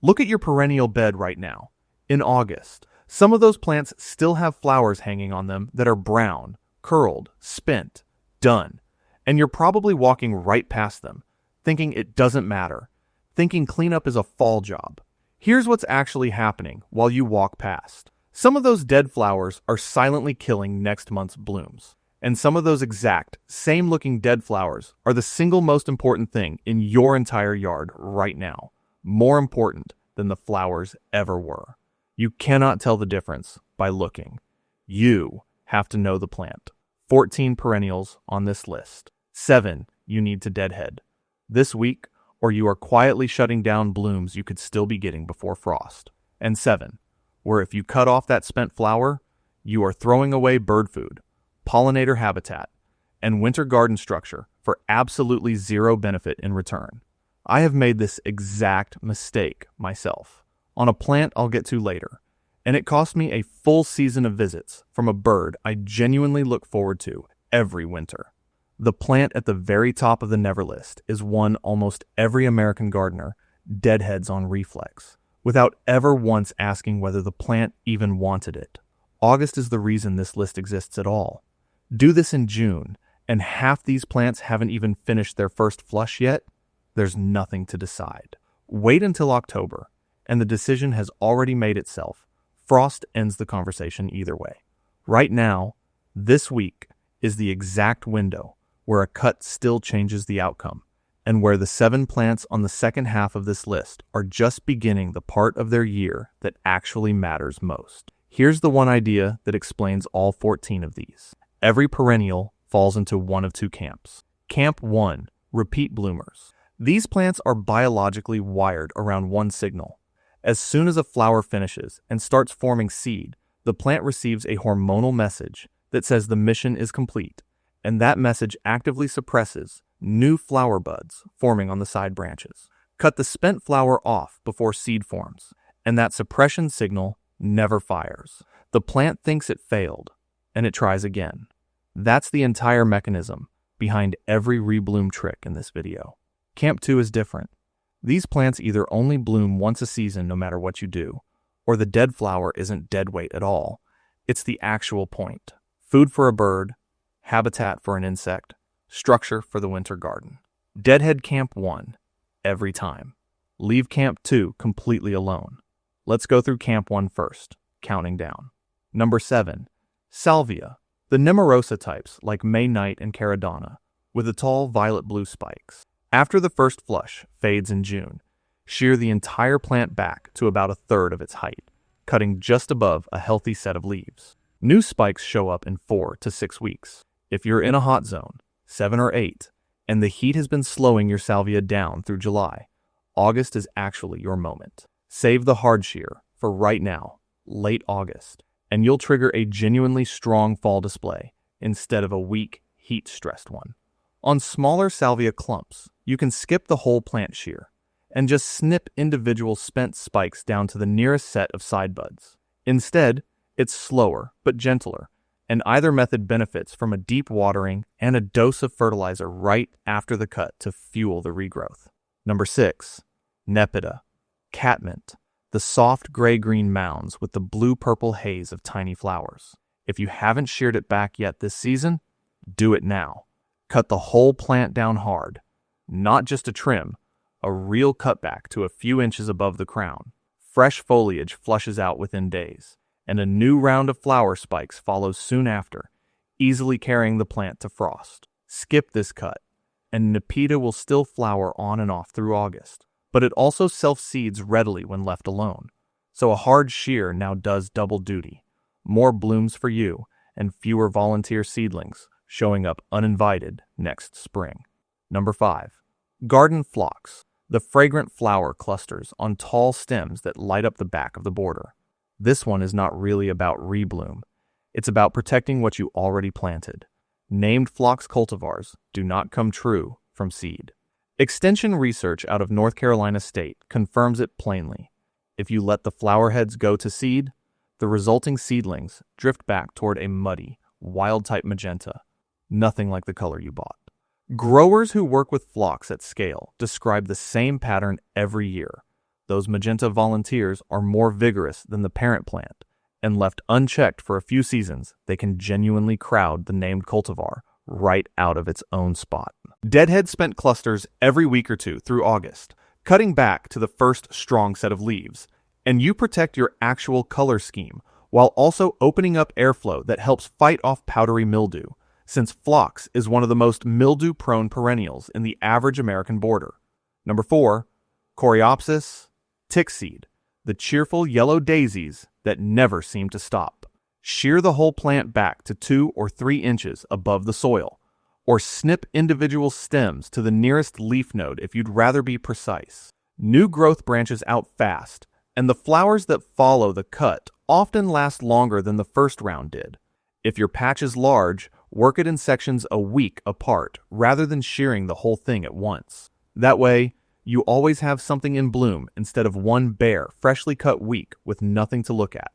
Look at your perennial bed right now. In August, some of those plants still have flowers hanging on them that are brown, curled, spent, done. And you're probably walking right past them, thinking it doesn't matter, thinking cleanup is a fall job. Here's what's actually happening while you walk past. Some of those dead flowers are silently killing next month's blooms. And some of those exact, same-looking dead flowers are the single most important thing in your entire yard right now. More important than the flowers ever were. You cannot tell the difference by looking. You have to know the plant. 14 perennials on this list. 7 you need to deadhead this week, or you are quietly shutting down blooms you could still be getting before frost. And 7, where if you cut off that spent flower, you are throwing away bird food, pollinator habitat, and winter garden structure for absolutely zero benefit in return. I have made this exact mistake myself on a plant I'll get to later, and it cost me a full season of visits from a bird I genuinely look forward to every winter. The plant at the very top of the never list is one almost every American gardener deadheads on reflex, without ever once asking whether the plant even wanted it. August is the reason this list exists at all. Do this in June, and half these plants haven't even finished their first flush yet. There's nothing to decide. Wait until October, and the decision has already made itself. Frost ends the conversation either way. Right now, this week, is the exact window where a cut still changes the outcome, and where the 7 plants on the second half of this list are just beginning the part of their year that actually matters most. Here's the one idea that explains all 14 of these. Every perennial falls into one of 2 camps. Camp 1, repeat bloomers. These plants are biologically wired around one signal. As soon as a flower finishes and starts forming seed, the plant receives a hormonal message that says the mission is complete, and that message actively suppresses new flower buds forming on the side branches. Cut the spent flower off before seed forms, and that suppression signal never fires. The plant thinks it failed, and it tries again. That's the entire mechanism behind every rebloom trick in this video. Camp 2 is different. These plants either only bloom once a season no matter what you do, or the dead flower isn't dead weight at all. It's the actual point. Food for a bird, habitat for an insect, structure for the winter garden. Deadhead Camp 1 every time. Leave Camp 2 completely alone. Let's go through Camp 1 first, counting down. Number 7, Salvia. The Nemorosa types like May Night and Caradonna, with the tall violet blue spikes. After the first flush fades in June, shear the entire plant back to about 1/3 of its height, cutting just above a healthy set of leaves. New spikes show up in 4 to 6 weeks. If you're in a hot zone, 7 or 8, and the heat has been slowing your salvia down through July, August is actually your moment. Save the hard shear for right now, late August, and you'll trigger a genuinely strong fall display instead of a weak, heat-stressed one. On smaller salvia clumps, you can skip the whole plant shear and just snip individual spent spikes down to the nearest set of side buds. Instead, it's slower but gentler, and either method benefits from a deep watering and a dose of fertilizer right after the cut to fuel the regrowth. Number 6, Nepeta, catmint, the soft gray-green mounds with the blue-purple haze of tiny flowers. If you haven't sheared it back yet this season, do it now. Cut the whole plant down hard, not just a trim, a real cutback to a few inches above the crown. Fresh foliage flushes out within days, and a new round of flower spikes follows soon after, easily carrying the plant to frost. Skip this cut, and Nepeta will still flower on and off through August, but it also self-seeds readily when left alone. So a hard shear now does double duty. More blooms for you, and fewer volunteer seedlings showing up uninvited next spring. Number 5, garden phlox, the fragrant flower clusters on tall stems that light up the back of the border. This one is not really about rebloom. It's about protecting what you already planted. Named phlox cultivars do not come true from seed. Extension research out of North Carolina State confirms it plainly. If you let the flower heads go to seed, the resulting seedlings drift back toward a muddy, wild-type magenta, nothing like the color you bought. Growers who work with phlox at scale describe the same pattern every year. Those magenta volunteers are more vigorous than the parent plant, and left unchecked for a few seasons, they can genuinely crowd the named cultivar right out of its own spot. Deadhead spent clusters every week or two through August, cutting back to the first strong set of leaves, and you protect your actual color scheme while also opening up airflow that helps fight off powdery mildew, since Phlox is one of the most mildew-prone perennials in the average American border. Number 4, Coreopsis, tickseed, the cheerful yellow daisies that never seem to stop. Shear the whole plant back to 2 or 3 inches above the soil, or snip individual stems to the nearest leaf node if you'd rather be precise. New growth branches out fast, and the flowers that follow the cut often last longer than the first round did. If your patch is large, work it in sections a week apart rather than shearing the whole thing at once. That way, you always have something in bloom instead of one bare, freshly cut week with nothing to look at.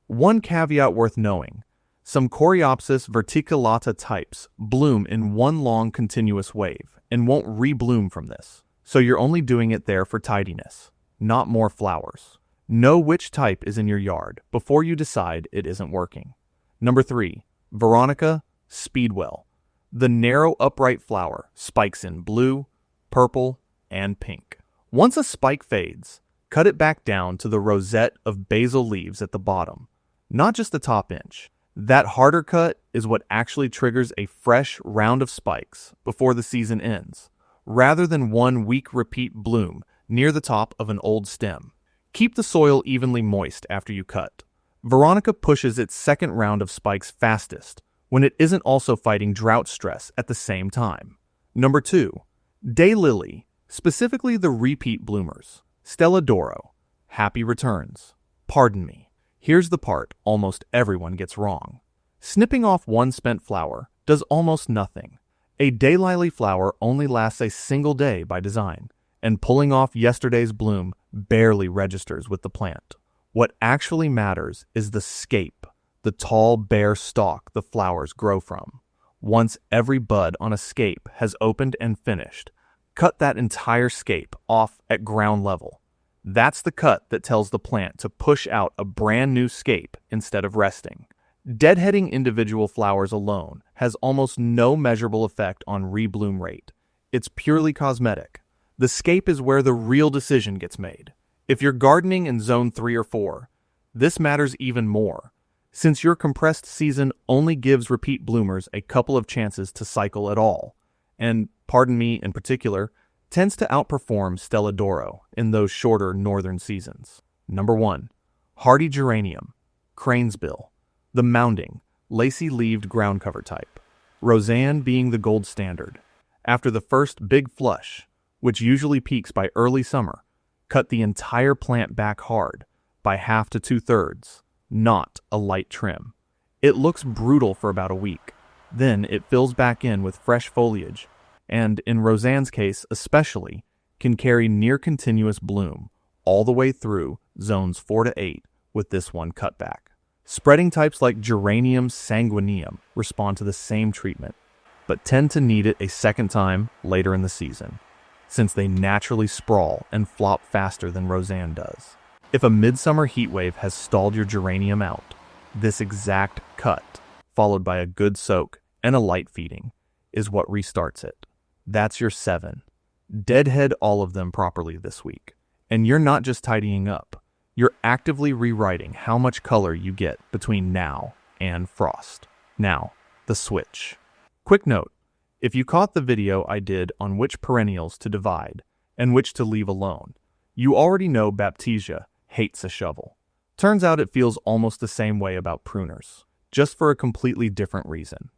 One caveat worth knowing: some Coreopsis verticulata types bloom in one long continuous wave and won't rebloom from this, so you're only doing it there for tidiness, not more flowers. Know which type is in your yard before you decide it isn't working. Number 3, Veronica, Speedwell. The narrow upright flower spikes in blue, purple, and pink. Once a spike fades, cut it back down to the rosette of basal leaves at the bottom, not just the top inch. That harder cut is what actually triggers a fresh round of spikes before the season ends, rather than one weak repeat bloom near the top of an old stem. Keep the soil evenly moist after you cut. Veronica pushes its second round of spikes fastest when it isn't also fighting drought stress at the same time. Number 2, Daylily, specifically the repeat bloomers. Stella d'Oro, happy returns. Pardon me, here's the part almost everyone gets wrong. Snipping off one spent flower does almost nothing. A Daylily flower only lasts a single day by design, and pulling off yesterday's bloom barely registers with the plant. What actually matters is the scape, the tall, bare stalk the flowers grow from. Once every bud on a scape has opened and finished, cut that entire scape off at ground level. That's the cut that tells the plant to push out a brand new scape instead of resting. Deadheading individual flowers alone has almost no measurable effect on rebloom rate. It's purely cosmetic. The scape is where the real decision gets made. If you're gardening in zone 3 or 4, this matters even more, since your compressed season only gives repeat bloomers a couple of chances to cycle at all, and, pardon me in particular, tends to outperform Stella d'Oro in those shorter northern seasons. Number 1, Hardy Geranium, Cranesbill, the mounding, lacy-leaved ground cover type. Roseanne being the gold standard. After the first big flush, which usually peaks by early summer, cut the entire plant back hard, by half to 2/3, not a light trim. It looks brutal for about a week. Then it fills back in with fresh foliage, and in Roseanne's case especially, can carry near continuous bloom all the way through zones 4 to 8 with this one cut back. Spreading types like Geranium sanguineum respond to the same treatment, but tend to need it a second time later in the season, since they naturally sprawl and flop faster than Roseanne does. If a midsummer heatwave has stalled your geranium out, this exact cut, followed by a good soak and a light feeding, is what restarts it. That's your 7. Deadhead all of them properly this week. And you're not just tidying up, you're actively rewriting how much color you get between now and frost. Now, the switch. Quick note, if you caught the video I did on which perennials to divide and which to leave alone, you already know Baptisia hates a shovel. Turns out it feels almost the same way about pruners, just for a completely different reason.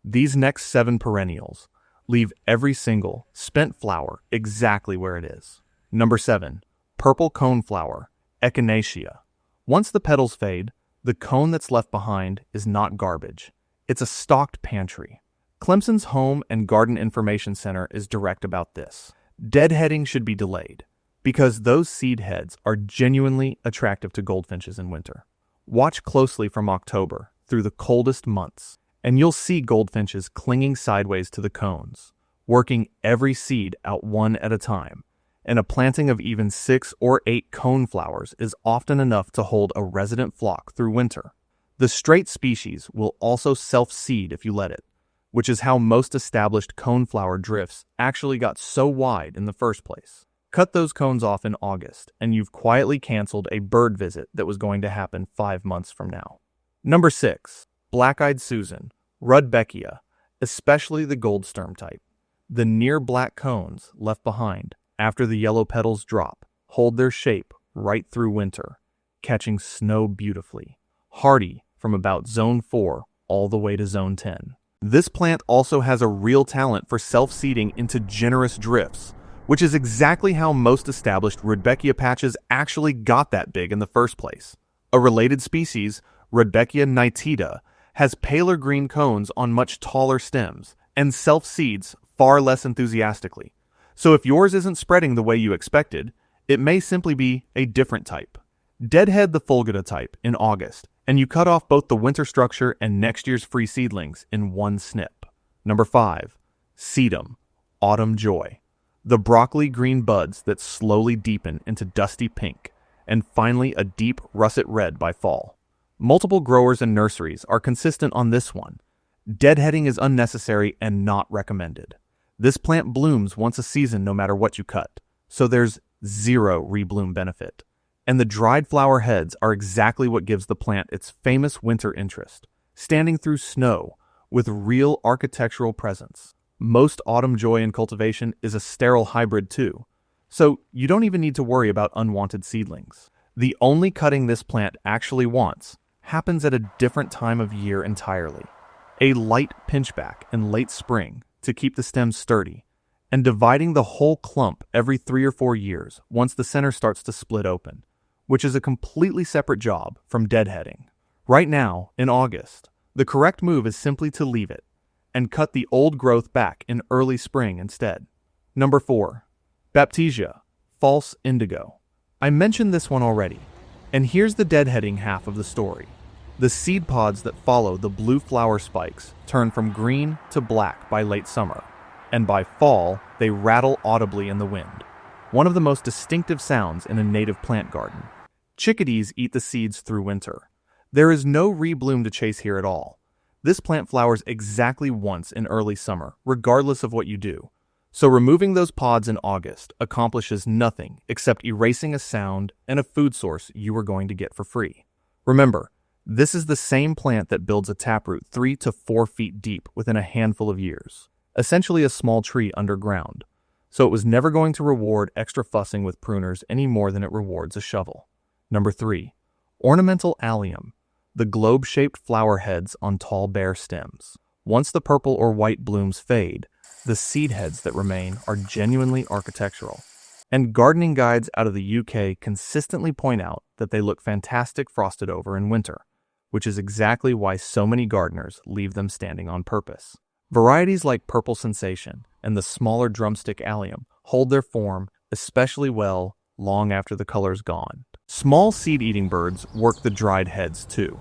These next 7 perennials leave every single spent flower exactly where it is. Number 7, purple coneflower, Echinacea. Once the petals fade, the cone that's left behind is not garbage. It's a stocked pantry. Clemson's Home and Garden Information Center is direct about this. Deadheading should be delayed, because those seed heads are genuinely attractive to goldfinches in winter. Watch closely from October through the coldest months, and you'll see goldfinches clinging sideways to the cones, working every seed out one at a time, and a planting of even 6 or 8 coneflowers is often enough to hold a resident flock through winter. The straight species will also self-seed if you let it, which is how most established coneflower drifts actually got so wide in the first place. Cut those cones off in August, and you've quietly canceled a bird visit that was going to happen 5 months from now. Number 6. Black-eyed Susan, Rudbeckia, especially the goldsturm type. The near-black cones left behind after the yellow petals drop hold their shape right through winter, catching snow beautifully. Hardy from about Zone 4 all the way to Zone 10. This plant also has a real talent for self-seeding into generous drifts, which is exactly how most established Rudbeckia patches actually got that big in the first place. A related species, Rudbeckia nitida, has paler green cones on much taller stems and self-seeds far less enthusiastically. So if yours isn't spreading the way you expected, it may simply be a different type. Deadhead the Fulgida type in August, and you cut off both the winter structure and next year's free seedlings in one snip. Number 5. Sedum, Autumn Joy. The broccoli green buds that slowly deepen into dusty pink, and finally a deep russet red by fall. Multiple growers and nurseries are consistent on this one. Deadheading is unnecessary and not recommended. This plant blooms once a season no matter what you cut, so there's zero rebloom benefit. And the dried flower heads are exactly what gives the plant its famous winter interest, standing through snow with real architectural presence. Most autumn joy in cultivation is a sterile hybrid too, so you don't even need to worry about unwanted seedlings. The only cutting this plant actually wants happens at a different time of year entirely. A light pinchback in late spring to keep the stems sturdy, and dividing the whole clump every 3 or 4 years once the center starts to split open, which is a completely separate job from deadheading. Right now, in August, the correct move is simply to leave it and cut the old growth back in early spring instead. Number 4. Baptisia, False Indigo. I mentioned this one already, and here's the deadheading half of the story. The seed pods that follow the blue flower spikes turn from green to black by late summer, and by fall, they rattle audibly in the wind. One of the most distinctive sounds in a native plant garden. Chickadees eat the seeds through winter. There is no rebloom to chase here at all. This plant flowers exactly once in early summer, regardless of what you do. So removing those pods in August accomplishes nothing except erasing a sound and a food source you were going to get for free. Remember, this is the same plant that builds a taproot 3 to 4 feet deep within a handful of years, essentially a small tree underground. So it was never going to reward extra fussing with pruners any more than it rewards a shovel. Number 3. Ornamental Allium, the globe-shaped flower heads on tall bare stems. Once the purple or white blooms fade, the seed heads that remain are genuinely architectural. And gardening guides out of the UK consistently point out that they look fantastic frosted over in winter, which is exactly why so many gardeners leave them standing on purpose. Varieties like Purple Sensation and the smaller drumstick allium hold their form especially well long after the color's gone. Small seed-eating birds work the dried heads too,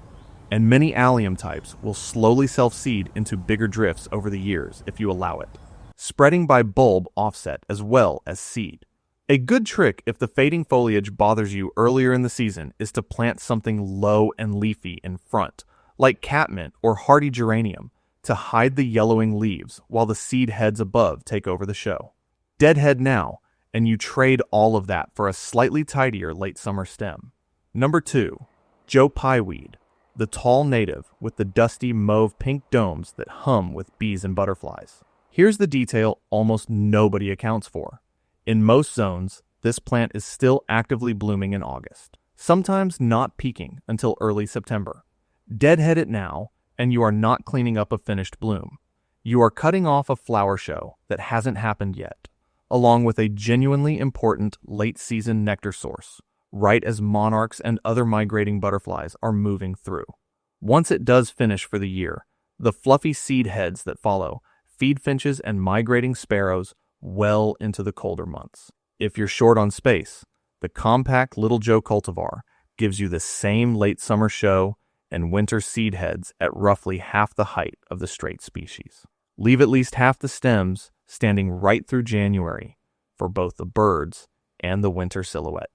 and many allium types will slowly self-seed into bigger drifts over the years if you allow it, spreading by bulb offset as well as seed. A good trick if the fading foliage bothers you earlier in the season is to plant something low and leafy in front, like catmint or hardy geranium, to hide the yellowing leaves while the seed heads above take over the show. Deadhead now, and you trade all of that for a slightly tidier late summer stem. Number 2. Pye Weed, the tall native with the dusty mauve-pink domes that hum with bees and butterflies. Here's the detail almost nobody accounts for. In most zones, this plant is still actively blooming in August, sometimes not peaking until early September. Deadhead it now, and you are not cleaning up a finished bloom. You are cutting off a flower show that hasn't happened yet, along with a genuinely important late-season nectar source, right as monarchs and other migrating butterflies are moving through. Once it does finish for the year, the fluffy seed heads that follow feed finches and migrating sparrows well into the colder months. If you're short on space, the compact Little Joe cultivar gives you the same late summer show and winter seed heads at roughly half the height of the straight species. Leave at least half the stems standing right through January for both the birds and the winter silhouette.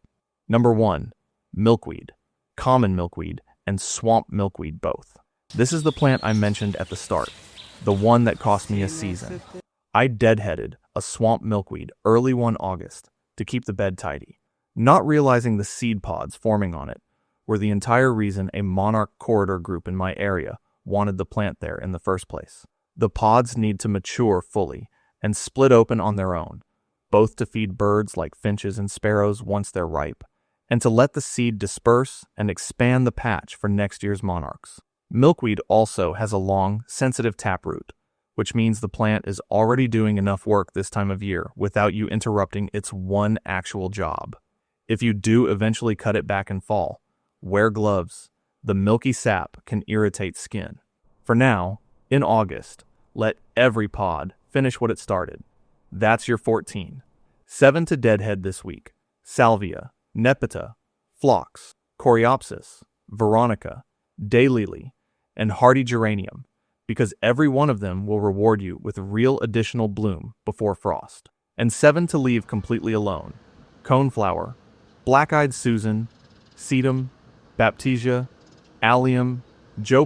Number 1. Milkweed. Common milkweed and swamp milkweed both. This is the plant I mentioned at the start, the one that cost me a season. I deadheaded a swamp milkweed early one August to keep the bed tidy, not realizing the seed pods forming on it were the entire reason a monarch corridor group in my area wanted the plant there in the first place. The pods need to mature fully and split open on their own, both to feed birds like finches and sparrows once they're ripe, and to let the seed disperse and expand the patch for next year's monarchs. Milkweed also has a long, sensitive taproot, which means the plant is already doing enough work this time of year without you interrupting its one actual job. If you do eventually cut it back in fall, wear gloves. The milky sap can irritate skin. For now, in August, let every pod finish what it started. That's your 14. 7 to deadhead this week. Salvia, Nepeta, Phlox, Coreopsis, Veronica, Daylily, and Hardy Geranium, because every one of them will reward you with real additional bloom before frost. And 7 to leave completely alone. Coneflower, Black-Eyed Susan, Sedum, Baptisia, Allium,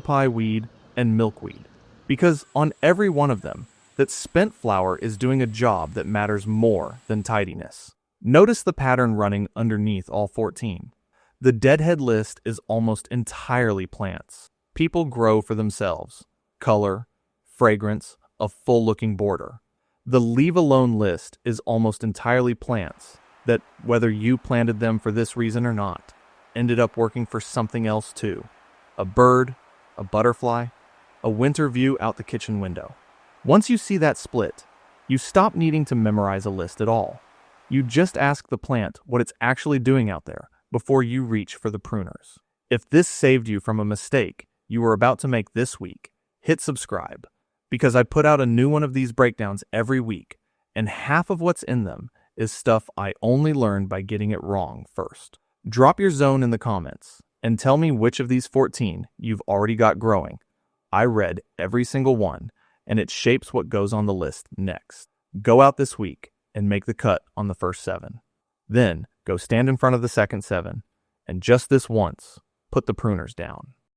Pye Weed, and Milkweed. Because on every one of them, that spent flower is doing a job that matters more than tidiness. Notice the pattern running underneath all 14. The deadhead list is almost entirely plants. People grow for themselves. Color, fragrance, a full-looking border. The leave-alone list is almost entirely plants that, whether you planted them for this reason or not, ended up working for something else too. A bird, a butterfly, a winter view out the kitchen window. Once you see that split, you stop needing to memorize a list at all. You just ask the plant what it's actually doing out there before you reach for the pruners. If this saved you from a mistake you were about to make this week, hit subscribe, because I put out a new one of these breakdowns every week, and half of what's in them is stuff I only learned by getting it wrong first. Drop your zone in the comments and tell me which of these 14 you've already got growing. I read every single one, and it shapes what goes on the list next. Go out this week and make the cut on the first 7. Then go stand in front of the second 7, and just this once, put the pruners down.